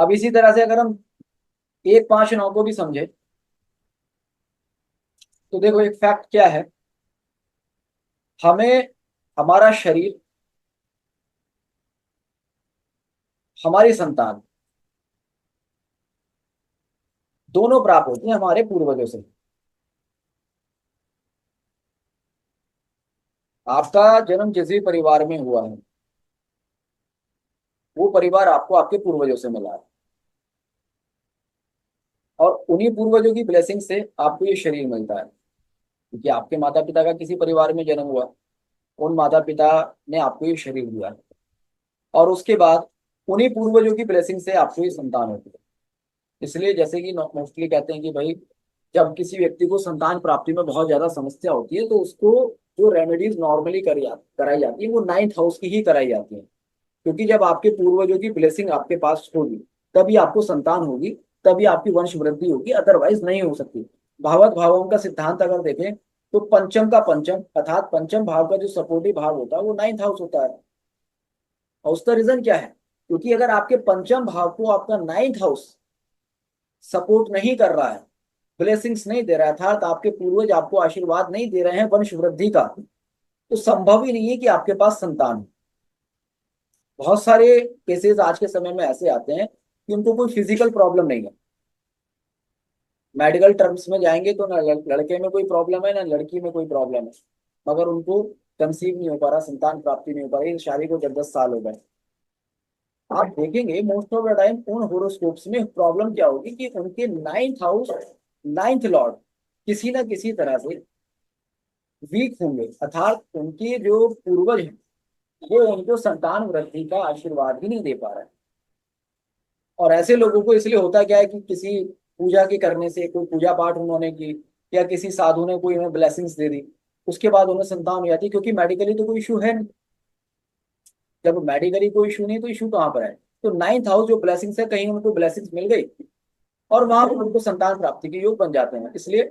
अब इसी तरह से अगर हम 1 5 9 को भी समझे तो देखो एक फैक्ट क्या है। हमें हमारा शरीर, हमारी संतान दोनों प्राप्त होती है हमारे पूर्वजों से। आपका जन्म जिस भी परिवार में हुआ है वो परिवार आपको आपके पूर्वजों से मिला है, और उन्हीं पूर्वजों की ब्लेसिंग से आपको ये शरीर मिलता है। क्योंकि आपके माता पिता का किसी परिवार में जन्म हुआ, उन माता पिता ने आपको ये शरीर दिया है, और उसके बाद उन्हीं पूर्वजों की ब्लेसिंग से आपको ये संतान होती है। इसलिए जैसे कि मोस्टली कहते हैं कि भाई जब किसी व्यक्ति को संतान प्राप्ति में बहुत ज्यादा समस्या होती है तो उसको जो रेमेडीज नॉर्मली कराई जाती है वो 9th हाउस की ही कराई जाती है। क्योंकि जब आपके पूर्वजों की ब्लेसिंग आपके पास होगी तभी आपको संतान होगी, तभी आपकी वंश वृद्धि होगी, अदरवाइज नहीं हो सकती। भावत भावों का सिद्धांत अगर देखें तो पंचम का पंचम अर्थात पंचम भाव का जो सपोर्टिव भाव होता है वो 9th हाउस होता है। और उसका रीजन क्या है? क्योंकि अगर आपके पंचम भाव को आपका 9th हाउस सपोर्ट नहीं कर रहा है, ब्लेसिंग्स नहीं दे रहा है, अर्थात आपके पूर्वज आपको आशीर्वाद नहीं दे रहे हैं वंश वृद्धि का, तो संभव ही नहीं है कि आपके पास संतान हो। बहुत सारे केसेस आज के समय में ऐसे आते हैं कि उनको कोई फिजिकल प्रॉब्लम नहीं है, मेडिकल टर्म्स में जाएंगे तो ना लड़के में कोई प्रॉब्लम है ना लड़की में कोई प्रॉब्लम है, मगर उनको कंसीव नहीं हो पा रहा, संतान प्राप्ति नहीं हो पा रही, शादी को 10 10 साल हो गए। आप देखेंगे मोस्ट ऑफ द टाइम उन होरोस्कोप्स में प्रॉब्लम क्या होगी कि उनके 9th हाउस, 9th लॉर्ड किसी ना किसी तरह से वीक होंगे, अर्थात उनके जो पूर्वज हैं वो उनको संतान वृद्धि का आशीर्वाद ही नहीं दे पा रहे हैं। और ऐसे लोगों को इसलिए होता क्या है कि किसी पूजा के करने से, कोई पूजा पाठ उन्होंने की या किसी साधु ने कोई उन्हें ब्लेसिंग्स दे दी, उसके बाद उन्हें संतान हो जाती है, क्योंकि मेडिकली तो कोई इशू है नहीं। जब मेडिकली कोई इशू नहीं तो इशू कहाँ पर है? तो 9th हाउस जो ब्लेसिंग्स है, कहीं उनको ब्लेसिंग्स मिल गई और वहां पर उनको संतान प्राप्ति के योग बन जाते हैं। इसलिए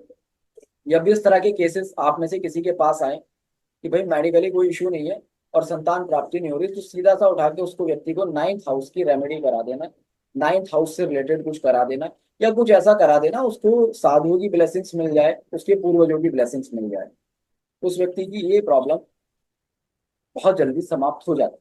जब भी इस तरह के केसेस आप में से किसी के पास आए कि भाई मेडिकली कोई इशू नहीं है और संतान प्राप्ति नहीं हो रही, तो सीधा सा उठा के उसको व्यक्ति को 9th हाउस की रेमेडी करा देना, 9th हाउस से रिलेटेड कुछ करा देना, या कुछ ऐसा करा देना उसको साधुओं की ब्लेसिंग्स मिल जाए, उसके पूर्वजों की ब्लेसिंग्स मिल जाए, उस व्यक्ति की ये प्रॉब्लम बहुत जल्दी समाप्त हो जाती है।